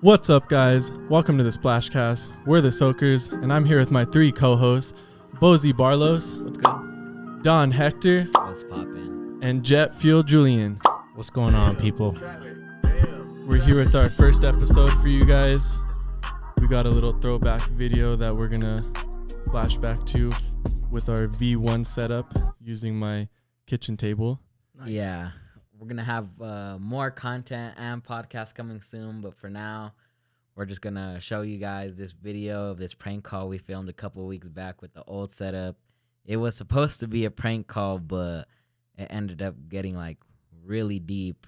What's up, guys? Welcome to the SSplashCast. We're the Soakers, and I'm here with my three co-hosts, Bozy Barlos. What's good? Don Hector. What's poppin'? And Jet Fuel Julian. What's going on, people? We're here with our first episode for you guys. We got a little throwback video that we're gonna flash back to with our V1 setup using my kitchen table. Nice. Yeah, we're gonna have more content and podcasts coming soon, but for now, we're just gonna show you guys this video of this prank call we filmed a couple weeks back with the old setup. It was supposed to be a prank call, but it ended up getting like really deep,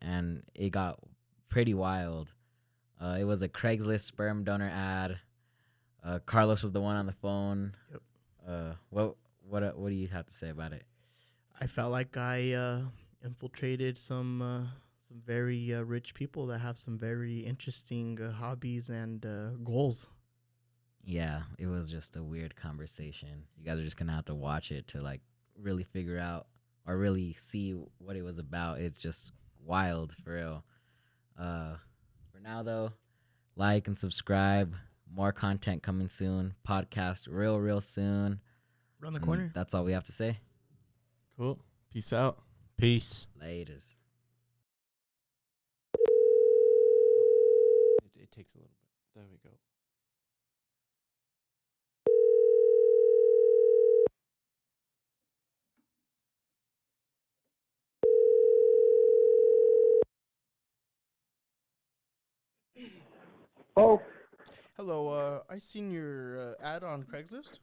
and it got pretty wild. It was a Craigslist sperm donor ad. Carlos was the one on the phone. Yep. What do you have to say about it? I felt like I infiltrated some very rich people that have some very interesting hobbies and goals. Yeah, it was just a weird conversation. You guys are just gonna have to watch it to like really figure out or really see what it was about. It's just wild for real. For now though, like and subscribe. More content coming soon. Podcast real soon. Around the corner. That's all we have to say. Cool. Peace out. Peace. Laters. It takes a little bit. There we go. Oh, Hello. I seen your ad on Craigslist.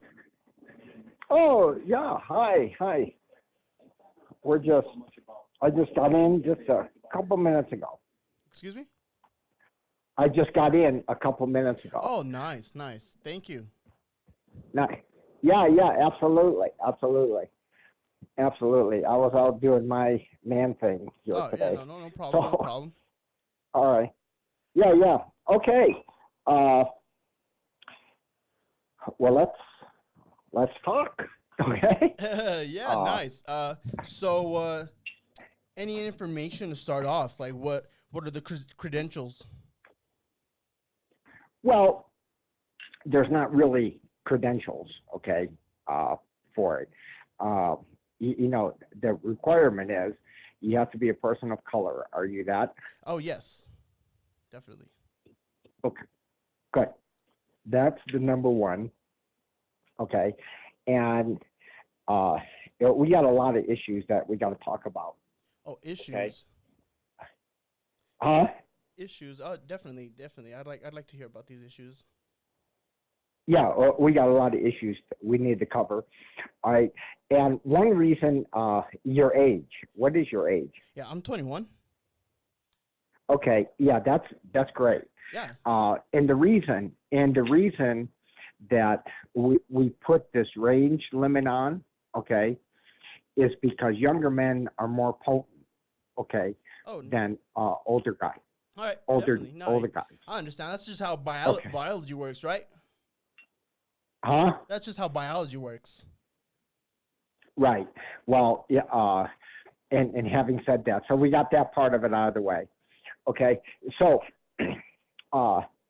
yeah. Hi. I just got in just a couple minutes ago. Excuse me? I just got in a couple minutes ago. Oh, nice. Thank you. Nice. Yeah, absolutely. I was out doing my man thing here today. Yeah, no problem. So, No problem. All right. Yeah. Okay. Well, let's talk. Okay. Nice. So, any information to start off? Like, what are the credentials? Well, there's not really credentials, okay, for it. You know, the requirement is you have to be a person of color. Are you that? Oh, yes. Definitely. Okay, good. That's the number one, okay? And we got a lot of issues that we got to talk about. Oh, issues. Okay. Huh? Issues. Oh, definitely. I'd like to hear about these issues. Yeah, we got a lot of issues that we need to cover. All right. And one reason, your age. What is your age? Yeah, I'm 21. Okay. Yeah, that's great. Yeah. And the reason that we put this range limit on, okay, is because younger men are more potent, okay, than older guys. All right. Older guys. I understand. That's just how Okay. biology works, right? Huh? That's just how biology works. Right. Well, yeah. And having said that, so we got that part of it out of the way. Okay. So,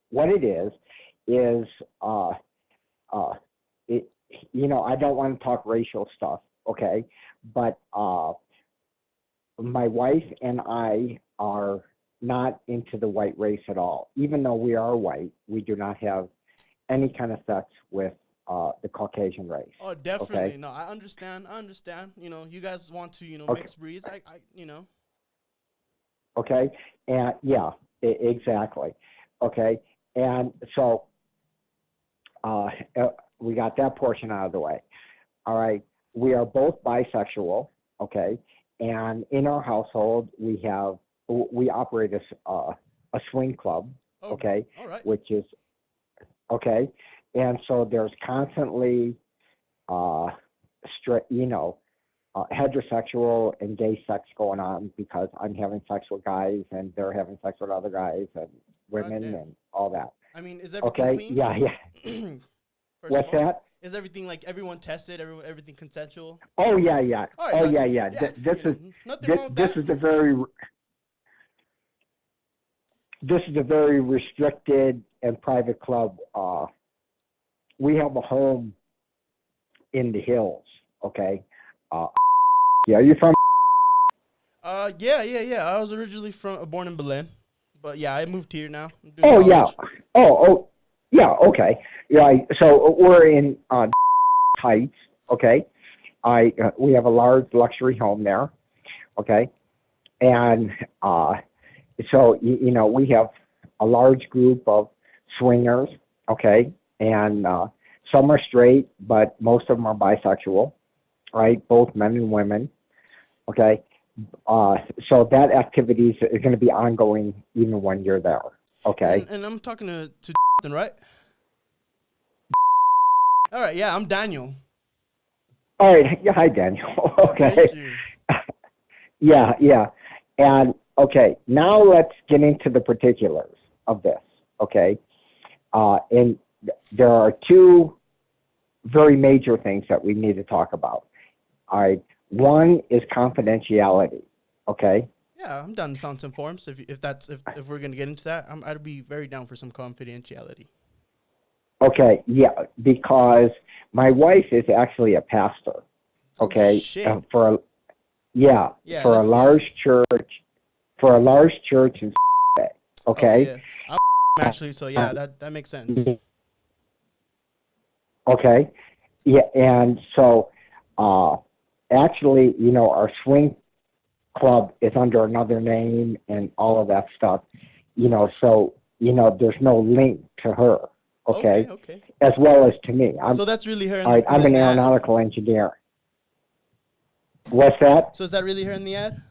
what it is, I don't want to talk racial stuff. Okay. But my wife and I are not into the white race at all. Even though we are white, we do not have any kind of sex with the Caucasian race. Oh, definitely. Okay? No, I understand. You know, you guys want to, Okay. mix breeds. I. Okay. And yeah, exactly. Okay. And so we got that portion out of the way. All right. We are both bisexual. Okay. And in our household, we operate a swing club. Oh, okay. All right. Which is okay. And so there's constantly heterosexual and gay sex going on because I'm having sex with guys and they're having sex with other guys and women and all that. I mean, is everything Okay. clean? Yeah. What's that? Is everything like everyone tested? Everything consensual? Oh yeah. All right, Oh no, yeah. yeah, This is nothing wrong with this that. is the very this is a very restricted and private club. We have a home in the hills. Okay. Yeah, are you from? Yeah. I was originally born in Belen, but yeah, I moved here now. I'm doing Oh yeah. college. Oh yeah. Okay. Yeah. So we're in Heights. Okay. We have a large luxury home there. Okay. And so we have a large group of swingers. Okay. And some are straight, but most of them are bisexual. Right. Both men and women. Okay. So that activity is going to be ongoing even when you're there. Okay. And I'm talking to right? All right. Yeah, I'm Daniel. All right. Yeah, hi, Daniel. Okay. Thank you. Yeah. And okay, now let's get into the particulars of this. Okay. And there are two very major things that we need to talk about. All right. One is confidentiality. Okay. Yeah, I'm down to sound some forms. If we're gonna get into that, I'd be very down for some confidentiality. Okay. Yeah, because my wife is actually a pastor. Okay. Oh, shit. For a large church. For a large church in. Okay. Oh, yeah. I'm actually, so yeah, that makes sense. Okay. Yeah, and so actually, our swing club is under another name and all of that stuff. So there's no link to her. Okay. As well as to me. So that's really her. All right. I'm an aeronautical engineer. What's that? So is that really her in the ad?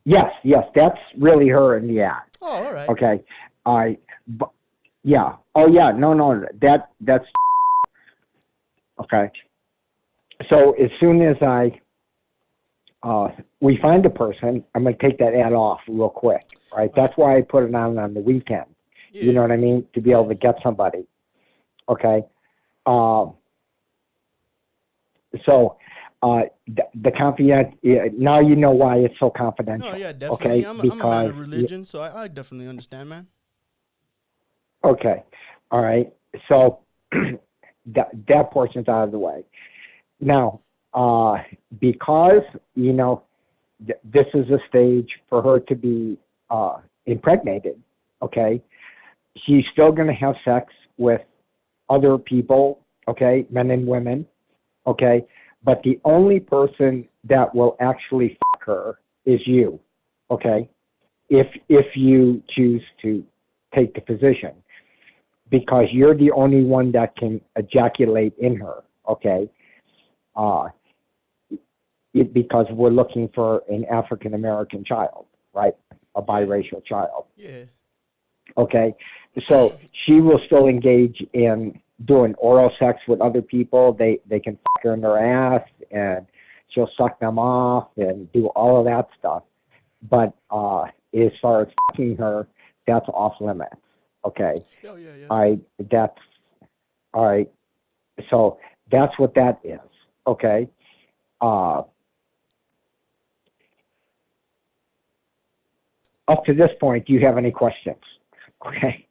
Yes, that's really her in the ad. Oh, all right. Okay. Yeah. Oh, yeah. No. That's okay. So as soon as we find a person, I'm going to take that ad off real quick. Right. That's why I put it on the weekend. Yeah. You know what I mean? To be able to get somebody. Okay. So the confident. Now you know why it's so confidential. Oh yeah, definitely. Okay? I'm a man of religion, so I definitely understand, man. Okay, all right. So that portion's out of the way. Now, because this is a stage for her to be impregnated. Okay, she's still going to have sex with other people. Okay, men and women. Okay. But the only person that will actually fuck her is you, okay? If you choose to take the position, because you're the only one that can ejaculate in her, okay? Because we're looking for an African American child, right? A biracial child. Yeah. Okay, so she will still engage in doing oral sex with other people. They can fuck her in their ass and she'll suck them off and do all of that stuff. But as far as fucking her, that's off limits. Okay. Oh yeah. All right. So that's what that is. Okay. Up to this point, do you have any questions? Okay.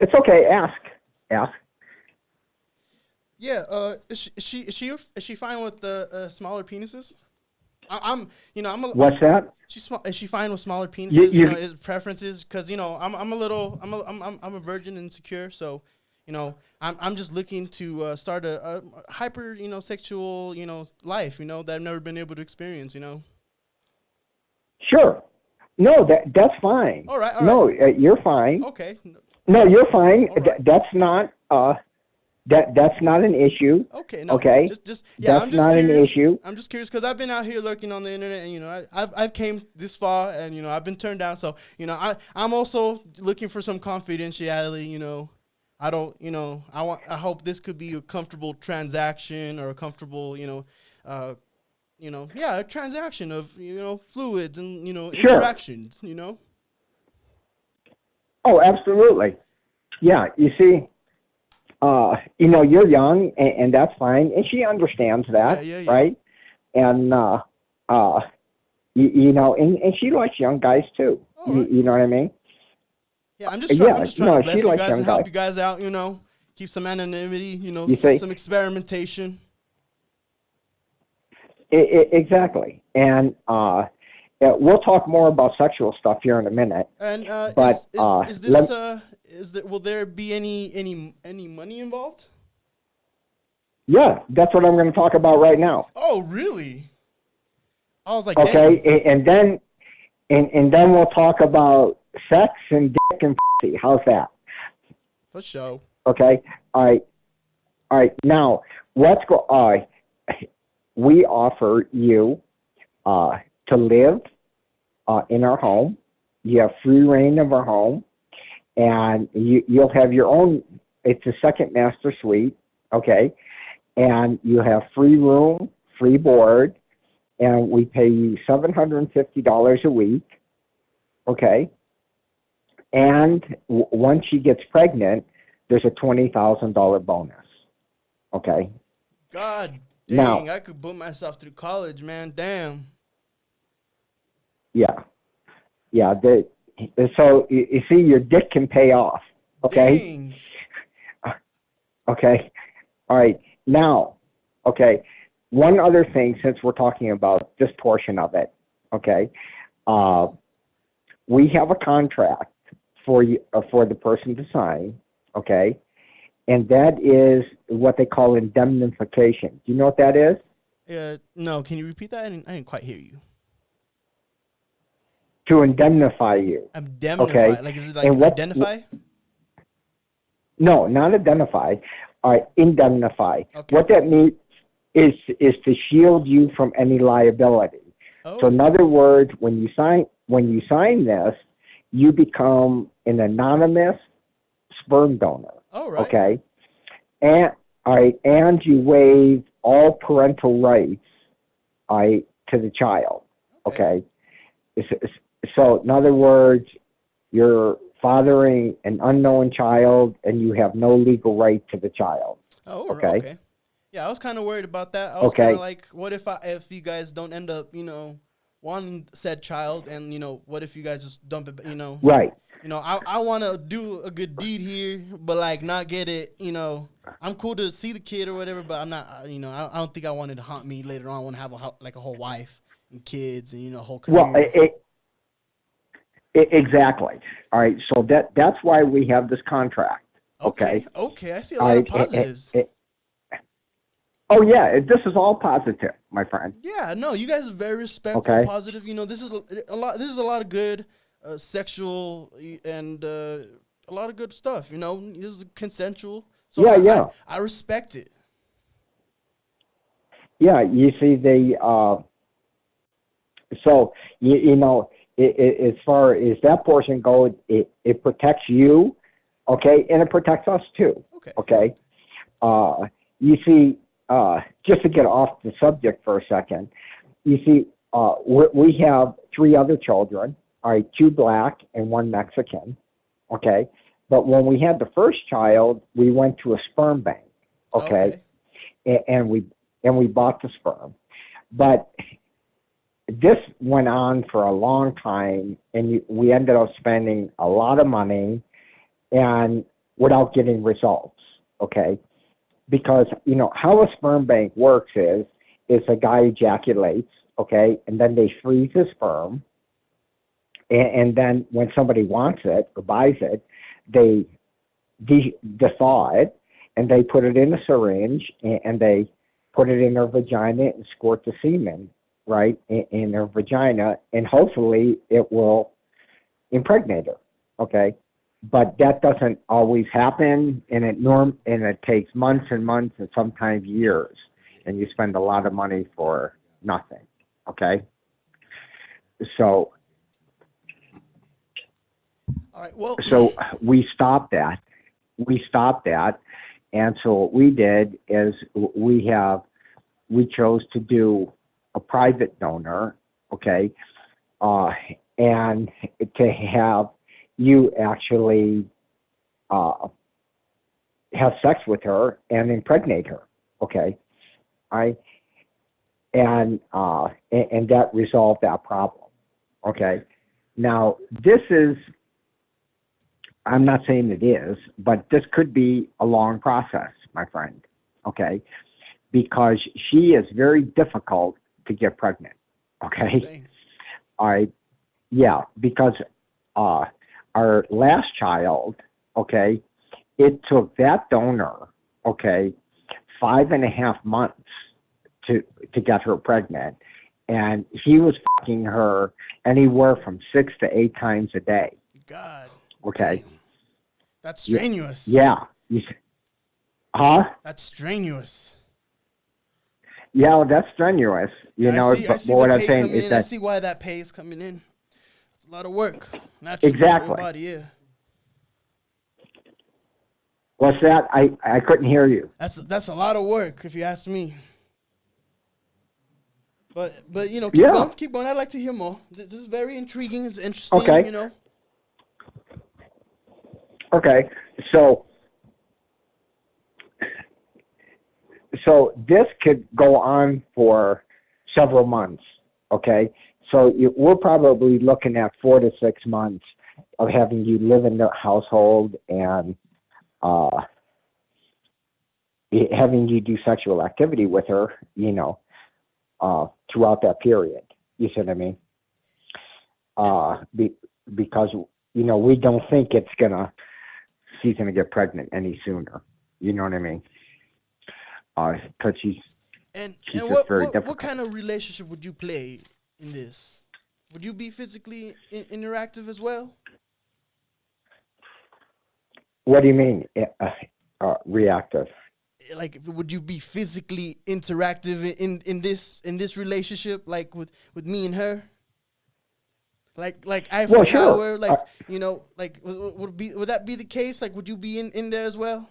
It's okay. Ask. Yeah. Is she fine with the smaller penises? What's that? Is she fine with smaller penises? His preferences, because I'm a virgin and insecure, so I'm just looking to start a hyper sexual life that I've never been able to experience. Sure. No, that's fine. All right. No, you're fine. Okay. No, you're fine. Right. That's not that's not an issue. Okay. No, okay. That's I'm just not curious. An issue. I'm just curious because I've been out here lurking on the internet, and I've came this far, and I've been turned down. So I'm also looking for some confidentiality. I don't. I hope this could be a comfortable transaction or a comfortable. A transaction of fluids and Sure. interactions. Oh, absolutely. Yeah, you see, you're young, and that's fine, and she understands that, yeah. right? And You know, and she likes young guys too. All right. You know what I mean? Yeah, I'm just trying. Yeah, I'm just trying no, to she bless you likes guys young and help guys. you guys out. You know, keep some anonymity. You know, You see? some experimentation. Exactly. And yeah, we'll talk more about sexual stuff here in a minute. And But is this is there will there be any money involved? yeah, that's what I'm going to talk about right now. Oh, really? I was like, Okay, damn. and then we'll talk about sex and dick and pussy. How's that? For sure. Okay. All right. Now let's go. We offer you to live in our home. You have free reign of our home, and you'll have your own. It's a second master suite. Okay, and you have free room, free board, and we pay you $750 a week. Okay, and once she gets pregnant, there's a $20,000 bonus. Okay. God Now, dang, I could put myself through college, man. Damn. yeah, yeah. So you see, your dick can pay off. Okay. Dang. Okay. All right. Now, okay. One other thing, since we're talking about this portion of it, okay, we have a contract for you for the person to sign, okay, and that is what they call indemnification. Do you know what that is? No, can you repeat that? I didn't quite hear you. To indemnify you. Indemnify. Okay. Like, is it like And what, identify? No, not identify. Indemnify. Okay. What that means is to shield you from any liability. Oh. So in other words, when you sign this, you become an anonymous sperm donor. All right. Okay. And and you waive all parental rights to the child. Okay. So in other words, you're fathering an unknown child and you have no legal right to the child. Oh, okay. Yeah, I was kind of worried about that. I was kind of like, what if you guys don't end up, wanting said child, and what if you guys just dump it, Right. I want to do a good deed here, but like not get it, I'm cool to see the kid or whatever, but I'm not, I don't think I want it to haunt me later on. I want to have a whole wife and kids and, a whole career. Well, exactly. All right. So that's why we have this contract. Okay. Okay. I see a lot of positives. Oh yeah, this is all positive, my friend. Yeah, no, you guys are very respectful, positive. This is a lot. This is a lot of good sexual and a lot of good stuff. This is consensual. So yeah. I respect it. Yeah, you see so as far as that portion goes, it protects you, okay, and it protects us too. Okay. You see. Just to get off the subject for a second, you see, we have 3 other children, all right, 2 black and 1 Mexican, okay? But when we had the first child, we went to a sperm bank, okay? And we bought the sperm. But this went on for a long time, and we ended up spending a lot of money and without getting results, okay? Because, how a sperm bank works is a guy ejaculates, okay, and then they freeze his sperm. And then when somebody wants it or buys it, they thaw it, and they put it in a syringe, and they put it in their vagina and squirt the semen, right, in their vagina, and hopefully it will impregnate her, okay? But that doesn't always happen, and it takes months and months and sometimes years, and you spend a lot of money for nothing. Okay. So. All right. Well. So we stopped that. And so what we did is we chose to do a private donor. Okay. And to have you actually have sex with her and impregnate her, okay? and that resolved that problem. Okay. Now this is, I'm not saying it is, but this could be a long process, my friend. Okay, because she is very difficult to get pregnant. Okay. Dang. All right. Yeah, because our last child, okay, it took that donor, okay, 5.5 months to get her pregnant, and he was fucking her anywhere from 6 to 8 times a day. God. Okay. Damn. That's strenuous. Yeah. Huh? That's strenuous. Yeah, well, that's strenuous. You Yeah, know, I but see what the I'm pay saying come is in. I that see why that pay is coming in. It's a lot of work. Naturally, for exactly. your body, yeah. What's that? I couldn't hear you. That's a lot of work, if you ask me. But you know, Yeah. keep going. I'd like to hear more. This is very intriguing. It's interesting. Okay. You know. Okay, so this could go on for several months. Okay, so we're probably looking at 4 to 6 months of having you live in the household and having you do sexual activity with her. You know, throughout that period. You see what I mean? Because you know we don't think she's gonna get pregnant any sooner. You know what I mean? Because she's And just very what difficult. kind of relationship would you play in this? Would you be physically interactive as well? What do you mean reactive? Like, would you be physically interactive in this relationship, like with me and her? Like Eiffel Well, Tower, sure. like you know, like would that be the case? Like, would you be in there as well?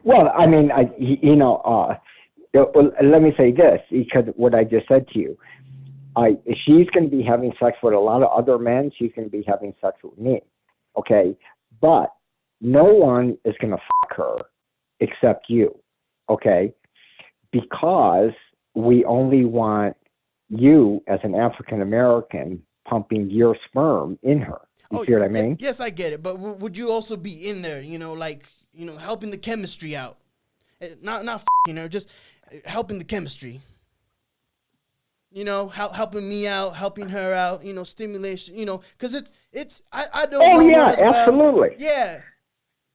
Well, I mean, let me say this, because what I just said to you, she's going to be having sex with a lot of other men. She's going to be having sex with me, okay? But no one is going to fuck her except you, okay? Because we only want you as an African American pumping your sperm in her. You see what I mean? Yes, I get it. But would you also be in there? You know, like helping the chemistry out, not f***ing her, just helping the chemistry. You know, helping me out, helping her out. You know, stimulation. You know, because it's I don't. Oh know her yeah, as well. absolutely. Yeah.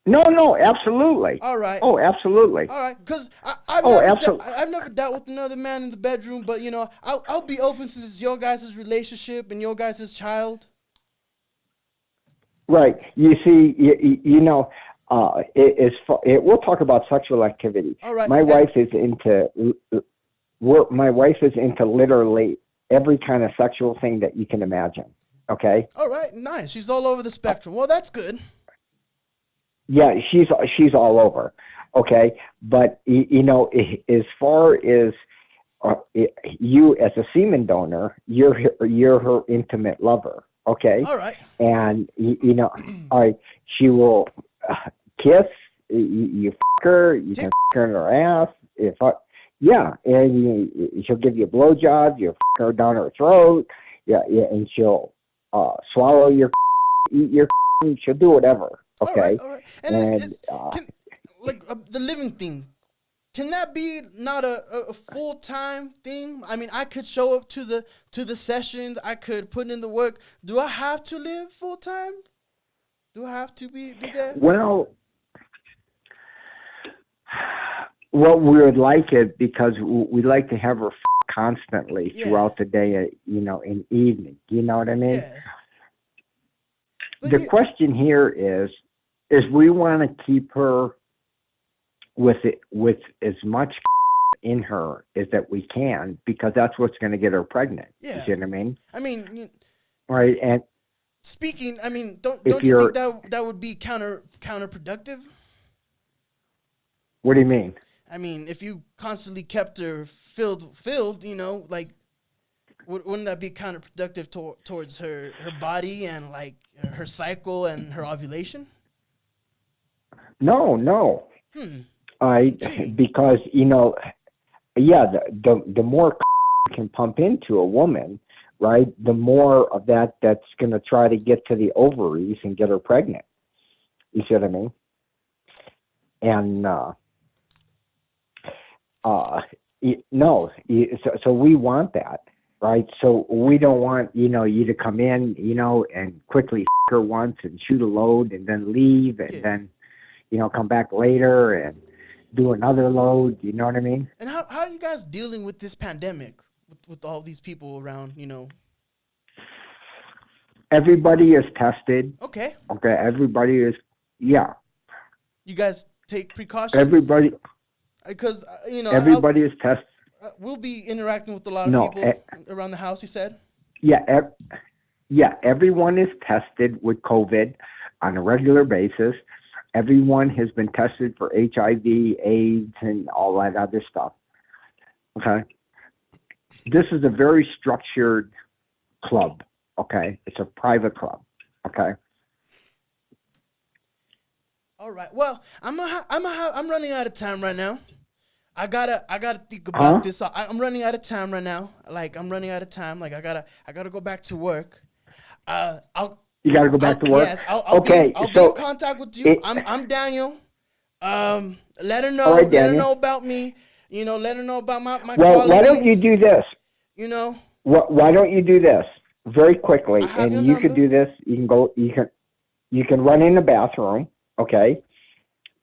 No, absolutely. All right. Oh, absolutely. All right, because I've never dealt with another man in the bedroom, but you know, I'll be open since it's your guys' relationship and your guys' child. Right. You see, you know, we'll talk about sexual activity. All right. My wife is into literally every kind of sexual thing that you can imagine. Okay. All right, nice. She's all over the spectrum. Well, that's good. Yeah, she's all over. Okay, but you know, as far as you as a semen donor, you're her intimate lover. Okay. All right. And you know, she will kiss you, fuck her. You can fuck her in her ass. Yeah, and she'll give you a blowjob. You fuck her down her throat. Yeah, and she'll swallow your, eat your. She'll do whatever. Okay. All right. And the living thing, can that be not a full-time thing? I mean, I could show up to the sessions. I could put in the work. Do I have to live full-time? Do I have to be there? Well, we would like it because we'd like to have her constantly throughout the day, you know, in evening. You know what I mean? Yeah. The question here is we want to keep her with as much in her as that we can, because that's what's going to get her pregnant. Yeah. You see what I mean? I mean, right. And speaking, I mean, don't you think that would be counterproductive? What do you mean? I mean, if you constantly kept her filled, you know, like, wouldn't that be counterproductive towards her body and like her cycle and her ovulation? No. Hmm. Because you know, yeah, the more you can pump into a woman, right, the more of that's going to try to get to the ovaries and get her pregnant. You see what I mean? And so we want that, right? So we don't want you to come in, and quickly her once and shoot a load and then leave and then come back later and do another load. You know what I mean? And how are you guys dealing with this pandemic with all these people around? Everybody is tested. Okay. Everybody is. Yeah. You guys take precautions. Everybody. Because everybody is tested. We'll be interacting with a lot of people around the house. You said. Yeah. Everyone is tested with COVID on a regular basis. Everyone has been tested for HIV, AIDS, and all that other stuff. Okay. This is a very structured club. Okay. It's a private club. Okay. All right. Well, I'm running out of time right now. I gotta think about this. I'm running out of time right now. Like I'm running out of time. Like I gotta go back to work. You gotta go back to work. Yes. I'll be in contact with you. I'm Daniel. Let her know. Right, let her know about me. Let her know about my Well, qualities. why don't you do this? Why don't you do this very quickly? And you can do this. You can go. You can run in the bathroom. Okay.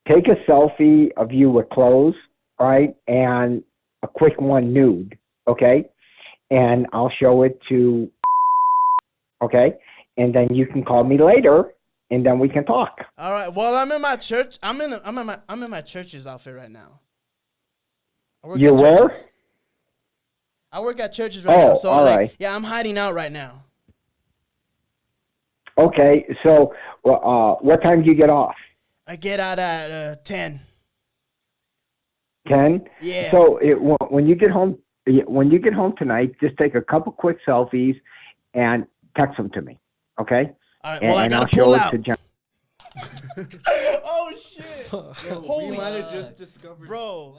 Take a selfie of you with clothes, right, and a quick one nude. Okay, and I'll show it to. Okay, and then you can call me later, and then we can talk. All right. Well, I'm in my church. I'm in my church's outfit right now. You're where? I work at churches right now. So all right. Yeah, I'm hiding out right now. Okay, so what time do you get off? I get out at 10. 10? Yeah. So when you get home tonight, just take a couple quick selfies and text them to me. Okay? All right. Well, I gotta pull out. Oh shit! We might have just discovered, bro.